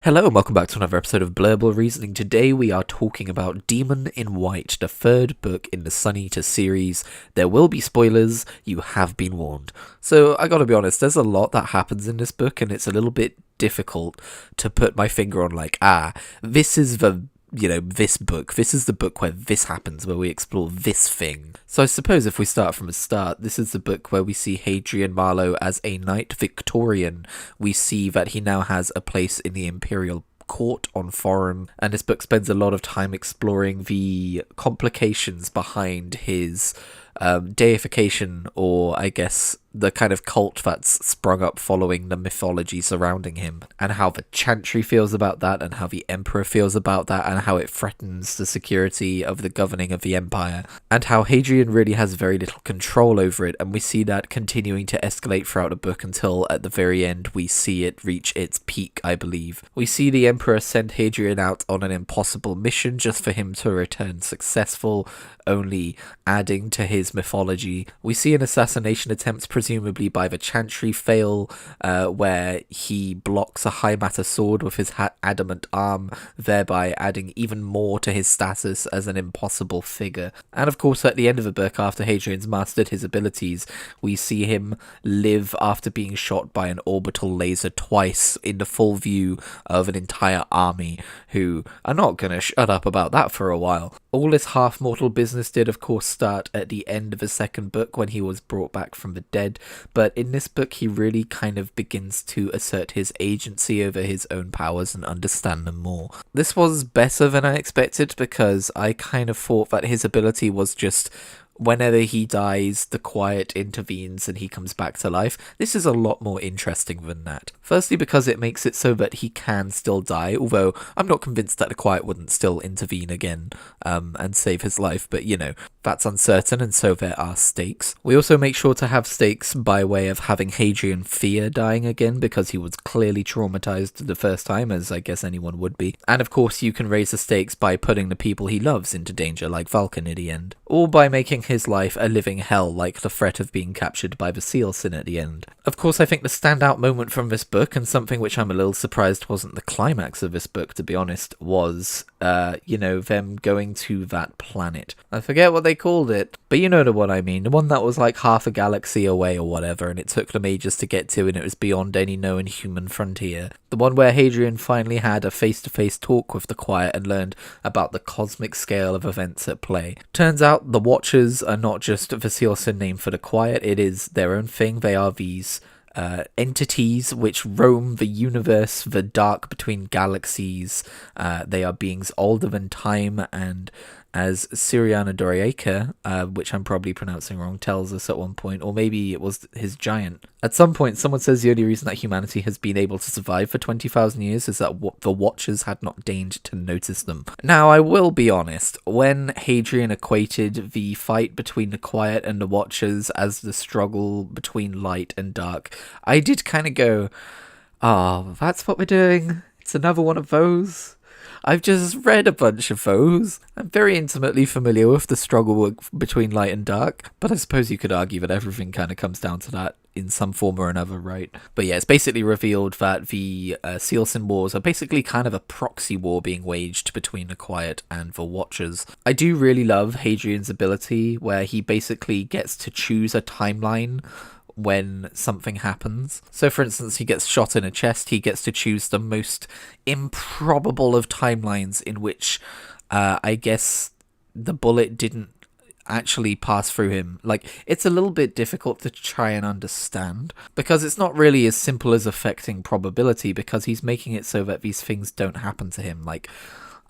Hello and welcome back to another episode of Blurble Reasoning. Today we are talking about Demon in White, the third book in the Sun Eater series. There will be spoilers, you have been warned. So I gotta be honest, there's a lot that happens in this book and it's a little bit difficult to put my finger on this is this is the book where this happens, where we explore this thing. So I suppose if we start from the start, this is the book where we see Hadrian Marlowe as a Knight Victorian. We see that he now has a place in the Imperial Court on Forum, and this book spends a lot of time exploring the complications behind his deification, or I guess the kind of cult that's sprung up following the mythology surrounding him, and how the Chantry feels about that, and how the Emperor feels about that, and how it threatens the security of the governing of the Empire, and how Hadrian really has very little control over it, and we see that continuing to escalate throughout the book until at the very end we see it reach its peak, I believe. We see the Emperor send Hadrian out on an impossible mission just for him to return successful, only adding to his mythology. We see an assassination attempt, presumably by the Chantry, fail, where he blocks a high matter sword with his adamant arm, thereby adding even more to his status as an impossible figure. And of course, at the end of the book, after Hadrian's mastered his abilities, we see him live after being shot by an orbital laser twice in the full view of an entire army, who are not going to shut up about that for a while. All this half-mortal business did, of course, start at the end of the second book when he was brought back from the dead, but in this book he really kind of begins to assert his agency over his own powers and understand them more. This was better than I expected, because I kind of thought that his ability was just whenever he dies, the Quiet intervenes and he comes back to life. This is a lot more interesting than that. Firstly, because it makes it so that he can still die, although I'm not convinced that the Quiet wouldn't still intervene again and save his life, but that's uncertain, and so there are stakes. We also make sure to have stakes by way of having Hadrian fear dying again, because he was clearly traumatized the first time, as I guess anyone would be. And of course you can raise the stakes by putting the people he loves into danger, like Vulcan at the end, or by making his life a living hell, like the threat of being captured by the Seal Sin at the end. Of course, I think the standout moment from this book, and something which I'm a little surprised wasn't the climax of this book, to be honest, was, them going to that planet. I forget what they called it, but you know the one I mean. The one that was like half a galaxy away or whatever, and it took them ages to get to, and it was beyond any known human frontier. The one where Hadrian finally had a face-to-face talk with the Quiet and learned about the cosmic scale of events at play. Turns out the Watchers are not just the Seal Sin name for the Quiet, it is their own thing. They are these entities which roam the universe, the dark between galaxies. They are beings older than time, and as Siriana Doriaca, which I'm probably pronouncing wrong, tells us at one point, or maybe it was his giant. At some point, someone says the only reason that humanity has been able to survive for 20,000 years is that the Watchers had not deigned to notice them. Now, I will be honest, when Hadrian equated the fight between the Quiet and the Watchers as the struggle between light and dark, I did kind of go, that's what we're doing? It's another one of those? I've just read a bunch of those. I'm very intimately familiar with the struggle between light and dark, but I suppose you could argue that everything kind of comes down to that in some form or another, right? But yeah, it's basically revealed that the Seal Sin Wars are basically kind of a proxy war being waged between the Quiet and the Watchers. I do really love Hadrian's ability, where he basically gets to choose a timeline when something happens. So for instance, he gets shot in a chest, he gets to choose the most improbable of timelines in which I guess the bullet didn't actually pass through him. Like, it's a little bit difficult to try and understand, because it's not really as simple as affecting probability, because he's making it so that these things don't happen to him. Like,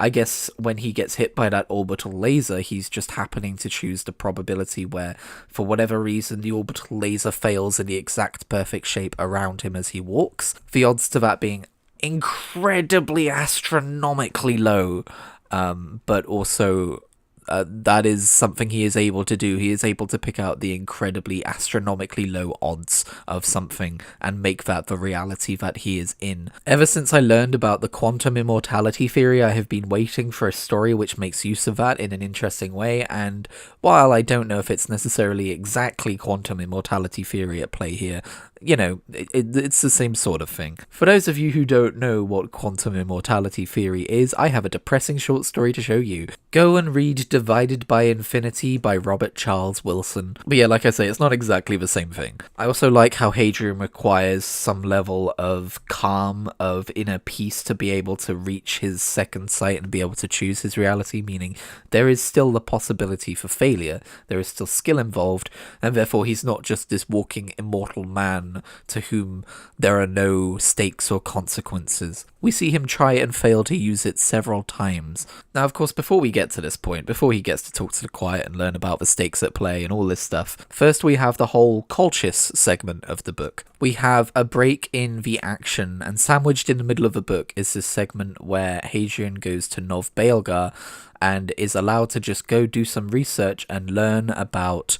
I guess when he gets hit by that orbital laser, he's just happening to choose the probability where, for whatever reason, the orbital laser fails in the exact perfect shape around him as he walks. The odds to that being incredibly astronomically low, but also that is something he is able to do. He is able to pick out the incredibly astronomically low odds of something and make that the reality that he is in. Ever since I learned about the quantum immortality theory, I have been waiting for a story which makes use of that in an interesting way, and while I don't know if it's necessarily exactly quantum immortality theory at play here, it's the same sort of thing. For those of you who don't know what quantum immortality theory is, I have a depressing short story to show you. Go and read Divided by Infinity by Robert Charles Wilson. But yeah, like I say, it's not exactly the same thing. I also like how Hadrian requires some level of calm, of inner peace to be able to reach his second sight and be able to choose his reality, meaning there is still the possibility for failure, there is still skill involved, and therefore he's not just this walking immortal man to whom there are no stakes or consequences. We see him try and fail to use it several times. Now, of course, before we get to this point, before he gets to talk to the Quiet and learn about the stakes at play and all this stuff, first we have the whole Colchis segment of the book. We have a break in the action, and sandwiched in the middle of the book is this segment where Hadrian goes to Nov Baelgar and is allowed to just go do some research and learn about,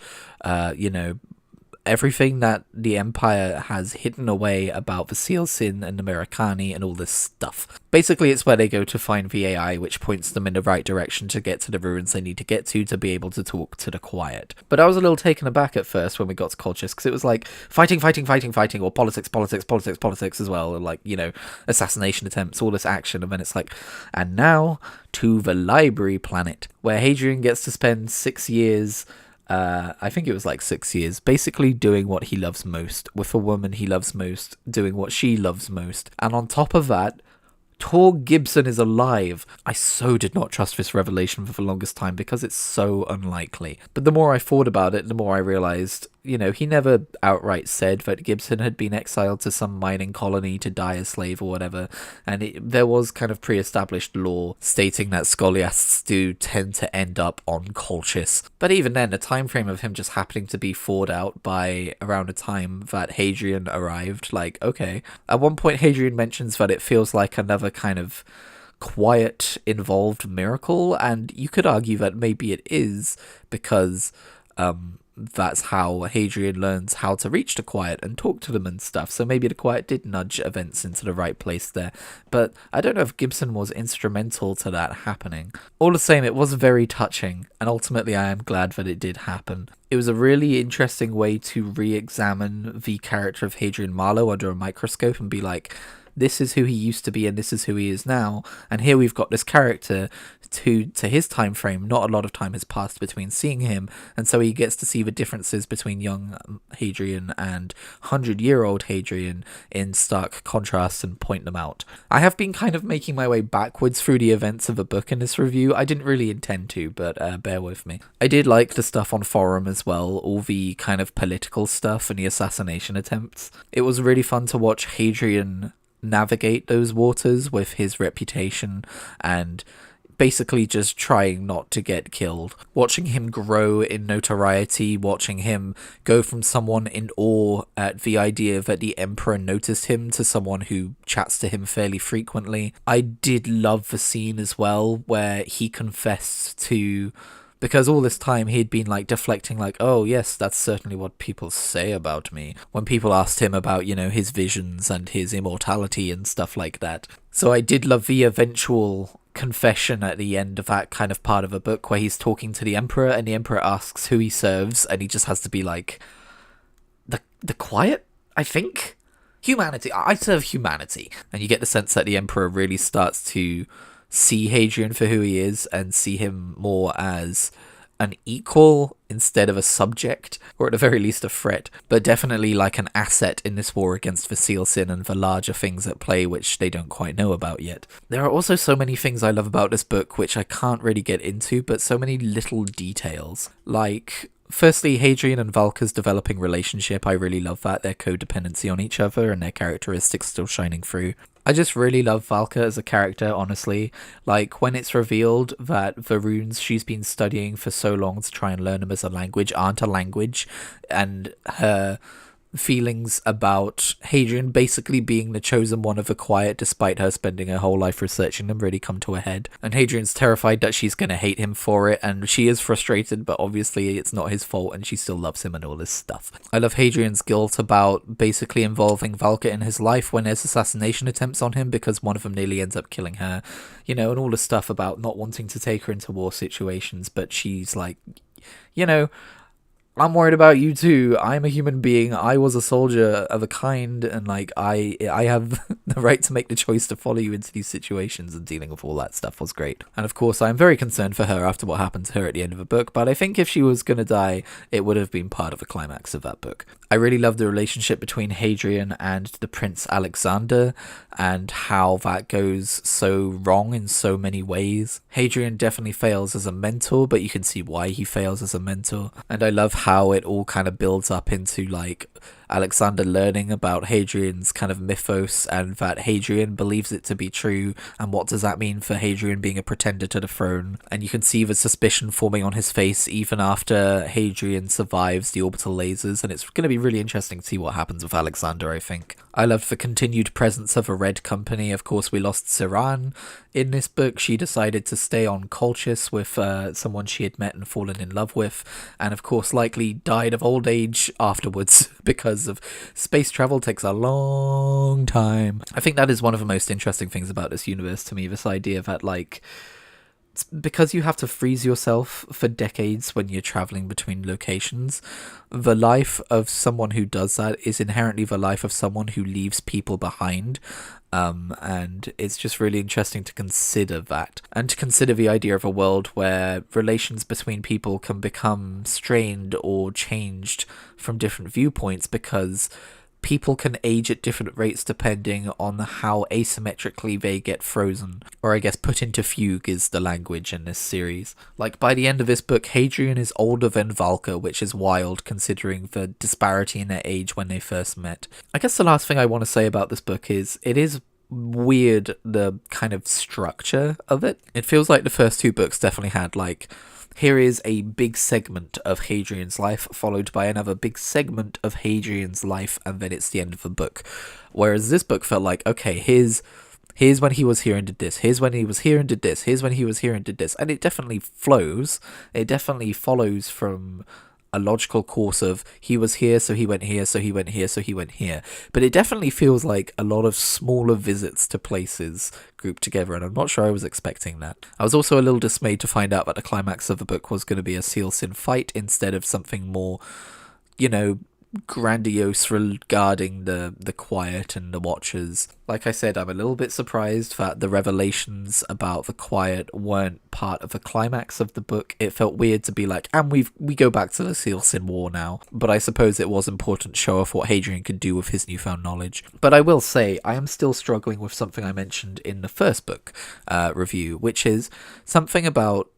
everything that the Empire has hidden away about the Seal Sin and the Americani and all this stuff. Basically, it's where they go to find the AI, which points them in the right direction to get to the ruins they need to get to be able to talk to the Quiet. But I was a little taken aback at first when we got to Colchis, because it was like fighting, or politics as well, and like, assassination attempts, all this action, and then it's like, and now to the library planet, where Hadrian gets to spend 6 years, I think it was like 6 years, basically doing what he loves most, with a woman he loves most, doing what she loves most. And on top of that, Tor Gibson is alive. I so did not trust this revelation for the longest time because it's so unlikely. But the more I thought about it, the more I realized, he never outright said that Gibson had been exiled to some mining colony to die a slave or whatever. And there was kind of pre-established law stating that scholiasts do tend to end up on Colchis. But even then, the time frame of him just happening to be thawed out by around the time that Hadrian arrived, like, okay. At one point, Hadrian mentions that it feels like another kind of quiet involved miracle, and you could argue that maybe it is, because that's how Hadrian learns how to reach the Quiet and talk to them and stuff. So maybe the Quiet did nudge events into the right place there. But I don't know if Gibson was instrumental to that happening. All the same, it was very touching, and ultimately I am glad that it did happen. It was a really interesting way to re-examine the character of Hadrian Marlowe under a microscope and be like, this is who he used to be and this is who he is now, and here we've got this character to his time frame. Not a lot of time has passed between seeing him, and so he gets to see the differences between young Hadrian and 100-year-old Hadrian in stark contrast and point them out. I have been kind of making my way backwards through the events of the book in this review. I didn't really intend to, but bear with me. I did like the stuff on forum as well, all the kind of political stuff and the assassination attempts. It was really fun to watch Hadrian navigate those waters with his reputation and basically just trying not to get killed. Watching him grow in notoriety, watching him go from someone in awe at the idea that the Emperor noticed him to someone who chats to him fairly frequently. I did love the scene as well where he confessed to... Because all this time he'd been like deflecting like, oh yes, that's certainly what people say about me. When people asked him about, his visions and his immortality and stuff like that. So I did love the eventual confession at the end of that kind of part of a book where he's talking to the Emperor and the Emperor asks who he serves and he just has to be like, the Quiet, I think? Humanity. I serve humanity. And you get the sense that the Emperor really starts to see Hadrian for who he is and see him more as an equal instead of a subject, or at the very least a threat, but definitely like an asset in this war against the Seal Sin and the larger things at play which they don't quite know about yet. There are also so many things I love about this book which I can't really get into, but so many little details. Like, firstly, Hadrian and Valka's developing relationship, I really love that, their codependency on each other and their characteristics still shining through. I just really love Valka as a character, honestly. Like, when it's revealed that the runes she's been studying for so long to try and learn them as a language aren't a language, and her feelings about Hadrian basically being the chosen one of the Quiet despite her spending her whole life researching them really come to a head. And Hadrian's terrified that she's going to hate him for it, and she is frustrated, but obviously it's not his fault and she still loves him and all this stuff. I love Hadrian's guilt about basically involving Valka in his life when there's assassination attempts on him because one of them nearly ends up killing her, and all the stuff about not wanting to take her into war situations, but she's like, I'm worried about you too. I'm a human being. I was a soldier of a kind, and like I have the right to make the choice to follow you into these situations, and dealing with all that stuff was great. And of course, I'm very concerned for her after what happened to her at the end of the book, but I think if she was gonna die, it would have been part of the climax of that book. I really love the relationship between Hadrian and the Prince Alexander, and how that goes so wrong in so many ways. Hadrian definitely fails as a mentor, but you can see why he fails as a mentor. And I love how it all kind of builds up into like Alexander learning about Hadrian's kind of mythos, and that Hadrian believes it to be true, and what does that mean for Hadrian being a pretender to the throne. And you can see the suspicion forming on his face even after Hadrian survives the orbital lasers, and it's going to be really interesting to see what happens with Alexander, I think. I loved the continued presence of a Red Company. Of course, we lost Siran in this book. She decided to stay on Colchis with someone she had met and fallen in love with, and of course likely died of old age afterwards because of space travel takes a long time. I think that is one of the most interesting things about this universe to me, this idea that like, because you have to freeze yourself for decades when you're traveling between locations, the life of someone who does that is inherently the life of someone who leaves people behind. And it's just really interesting to consider that, and to consider the idea of a world where relations between people can become strained or changed from different viewpoints, because people can age at different rates depending on how asymmetrically they get frozen, or I guess put into fugue is the language in this series. Like, by the end of this book, Hadrian is older than Valka, which is wild considering the disparity in their age when they first met. I guess the last thing I want to say about this book is it is weird, the kind of structure of it. It feels like the first two books definitely had like, here is a big segment of Hadrian's life, followed by another big segment of Hadrian's life, and then it's the end of the book. Whereas this book felt like, okay, here's when he was here and did this, here's when he was here and did this, here's when he was here and did this. And it definitely flows. It definitely follows from a logical course of he was here, so he went here, so he went here, so he went here. But it definitely feels like a lot of smaller visits to places grouped together, and I'm not sure I was expecting that. I was also a little dismayed to find out that the climax of the book was going to be a Seal Sin fight instead of something more, you know, grandiose regarding the Quiet and the Watchers. Like I said, I'm a little bit surprised that the revelations about the Quiet weren't part of the climax of the book. It felt weird to be like, and we go back to the Seal Sin War now. But I suppose it was important to show off what Hadrian could do with his newfound knowledge. But I will say, I am still struggling with something I mentioned in the first book review, which is something about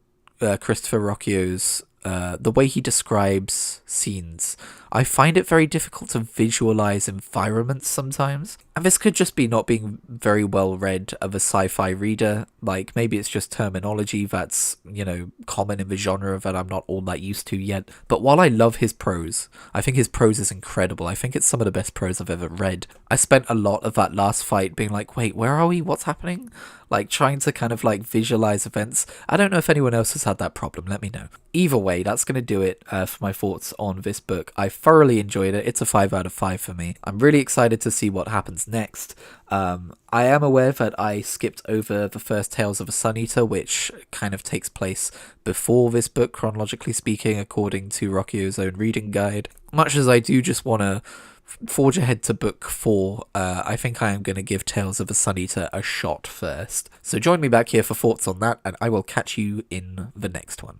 Christopher Rocchio's the way he describes scenes. I find it very difficult to visualize environments sometimes. And this could just be not being very well read of a sci-fi reader. Like, maybe it's just terminology that's, you know, common in the genre that I'm not all that used to yet. But while I love his prose, I think his prose is incredible. I think it's some of the best prose I've ever read. I spent a lot of that last fight being like, wait, where are we? What's happening? Like, trying to kind of like visualize events. I don't know if anyone else has had that problem. Let me know. Either way, that's going to do it for my thoughts on this book. I thoroughly enjoyed it. It's a 5 out of 5 for me. I'm really excited to see what happens next. I am aware that I skipped over the first Tales of a Sun Eater, which kind of takes place before this book, chronologically speaking, according to Rocchio's own reading guide. Much as I do just want to forge ahead to book 4, I think I am going to give Tales of a Sun Eater a shot first. So join me back here for thoughts on that, and I will catch you in the next one.